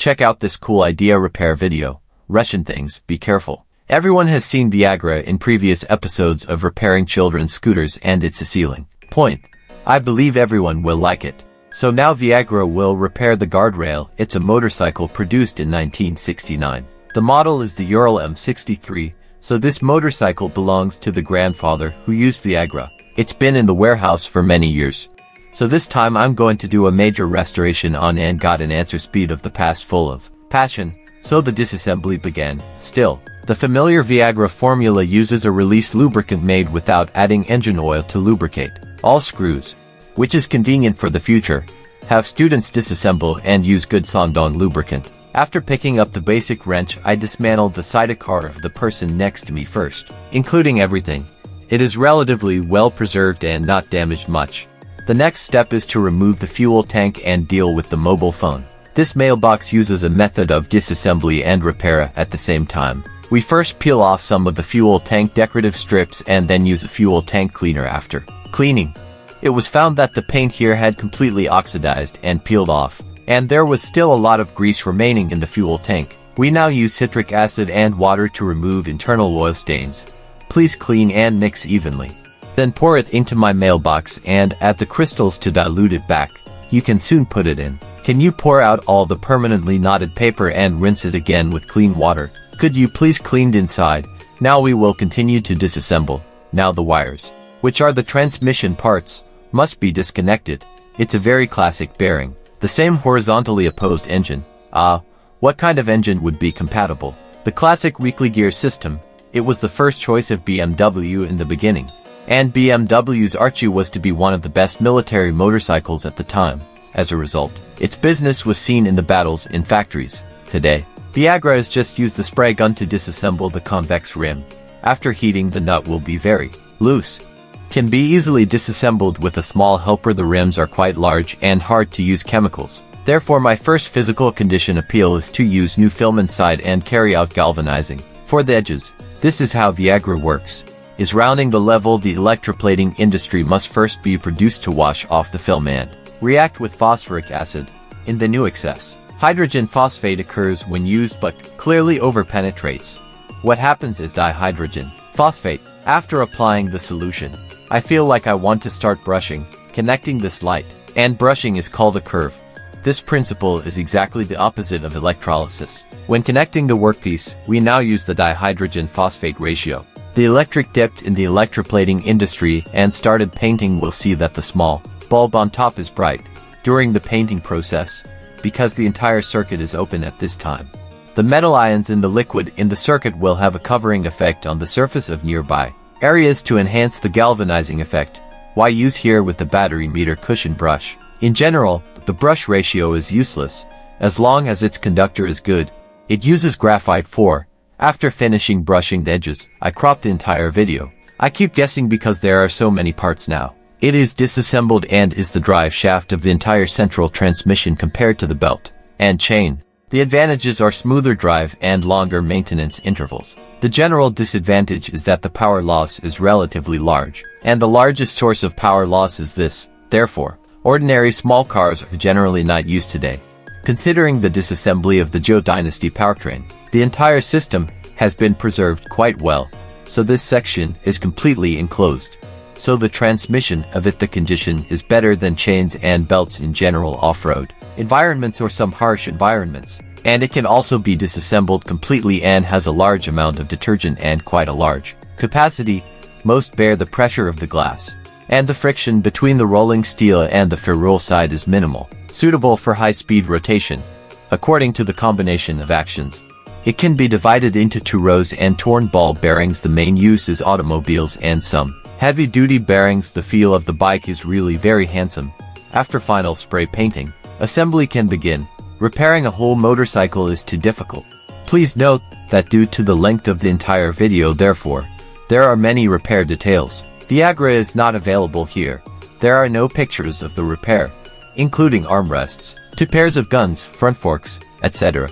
Check out this cool idea repair video. Russian things, be careful. Everyone has seen Viagra in previous episodes of repairing children's scooters, and it's a selling point. I believe everyone will like it. So now Viagra will repair the guardrail. It's a motorcycle produced in 1969. The model is the Ural M63, so this motorcycle belongs to the grandfather who used Viagra. It's been in the warehouse for many years. So this time I'm going to do a major restoration on and got an answer speed of the past full of passion. So the disassembly began. Still, the familiar Viagra formula uses a release lubricant made without adding engine oil to lubricate all screws, which is convenient for the future. Have students disassemble and use good Sondon lubricant. After picking up the basic wrench, I dismantled the sidecar of the person next to me first, including everything. It is relatively well preserved and not damaged much. The next step is to remove the fuel tank and deal with the mobile phone. This mailbox uses a method of disassembly and repair at the same time. We first peel off some of the fuel tank decorative strips and then use a fuel tank cleaner after cleaning. It was found that the paint here had completely oxidized and peeled off, and there was still a lot of grease remaining in the fuel tank. We now use citric acid and water to remove internal oil stains. Please clean and mix evenly. Then pour it into my mailbox and add the crystals to dilute it back. You can soon put it in. Can you pour out all the permanently knotted paper and rinse it again with clean water? Could you please clean inside? Now we will continue to disassemble. Now the wires, which are the transmission parts, must be disconnected. It's a very classic bearing. The same horizontally opposed engine. What kind of engine would be compatible? The classic weekly gear system. It was the first choice of BMW in the beginning. And BMW's Archie was to be one of the best military motorcycles at the time. As a result, its business was seen in the battles in factories. Today, Viagra has just used the spray gun to disassemble the convex rim. After heating, the nut will be very loose. Can be easily disassembled with a small helper. The rims are quite large and hard to use chemicals. Therefore, my first physical condition appeal is to use new film inside and carry out galvanizing for the edges. This is how Viagra works. Is rounding the level. The electroplating industry must first be produced to wash off the film and react with phosphoric acid. In the new excess, hydrogen phosphate occurs when used but clearly overpenetrates. What happens is dihydrogen phosphate. After applying the solution, I feel like I want to start brushing, connecting this light, and brushing is called a curve. This principle is exactly the opposite of electrolysis. When connecting the workpiece, we now use the dihydrogen phosphate ratio. The electric dipped in the electroplating industry and started painting will see that the small bulb on top is bright during the painting process, because the entire circuit is open at this time. The metal ions in the liquid in the circuit will have a covering effect on the surface of nearby areas to enhance the galvanizing effect. Why use here with the battery meter cushion brush? In general, the brush ratio is useless, as long as its conductor is good. It uses graphite 4. After finishing brushing the edges, I cropped the entire video. I keep guessing because there are so many parts now. It is disassembled and is the drive shaft of the entire central transmission compared to the belt and chain. The advantages are smoother drive and longer maintenance intervals. The general disadvantage is that the power loss is relatively large, and the largest source of power loss is this. Therefore, ordinary small cars are generally not used today. Considering the disassembly of the Zhou Dynasty powertrain, the entire system has been preserved quite well, so this section is completely enclosed. So the transmission of it, the condition is better than chains and belts in general off-road environments or some harsh environments. And it can also be disassembled completely and has a large amount of detergent and quite a large capacity. Most bear the pressure of the glass, and the friction between the rolling steel and the ferrule side is minimal, suitable for high-speed rotation. According to the combination of actions, it can be divided into 2 rows and torn ball bearings. The main use is automobiles and some heavy-duty bearings. The feel of the bike is really very handsome. After final spray painting, assembly can begin. Repairing a whole motorcycle is too difficult. Please note that due to the length of the entire video, therefore, there are many repair details. Viagra is not available here. There are no pictures of the repair, including armrests, 2 pairs of guns, front forks, etc.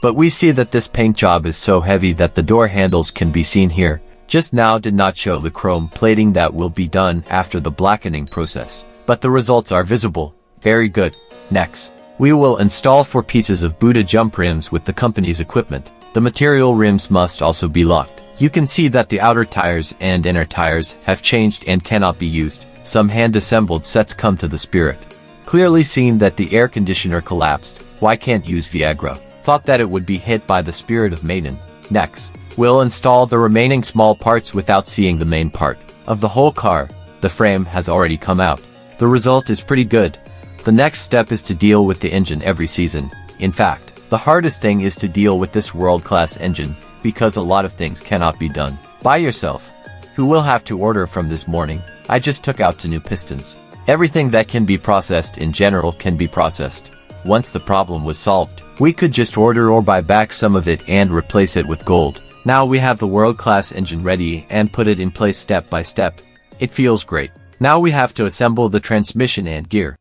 But we see that this paint job is so heavy that the door handles can be seen here. Just now did not show the chrome plating that will be done after the blackening process, but the results are visible. Very good. Next. We will install 4 pieces of Buddha jump rims with the company's equipment. The material rims must also be locked. You can see that the outer tires and inner tires have changed and cannot be used. Some hand-assembled sets come to the spirit. Clearly seen that the air conditioner collapsed. Why can't use Viagra? Thought that it would be hit by the spirit of maiden. Next, we'll install the remaining small parts without seeing the main part of the whole car. The frame has already come out. The result is pretty good. The next step is to deal with the engine every season. In fact, the hardest thing is to deal with this world-class engine, because a lot of things cannot be done by yourself. Who will have to order from this morning? I just took out 2 new pistons. Everything that can be processed in general can be processed. Once the problem was solved, we could just order or buy back some of it and replace it with gold. Now we have the world-class engine ready and put it in place step by step. It feels great. Now we have to assemble the transmission and gear.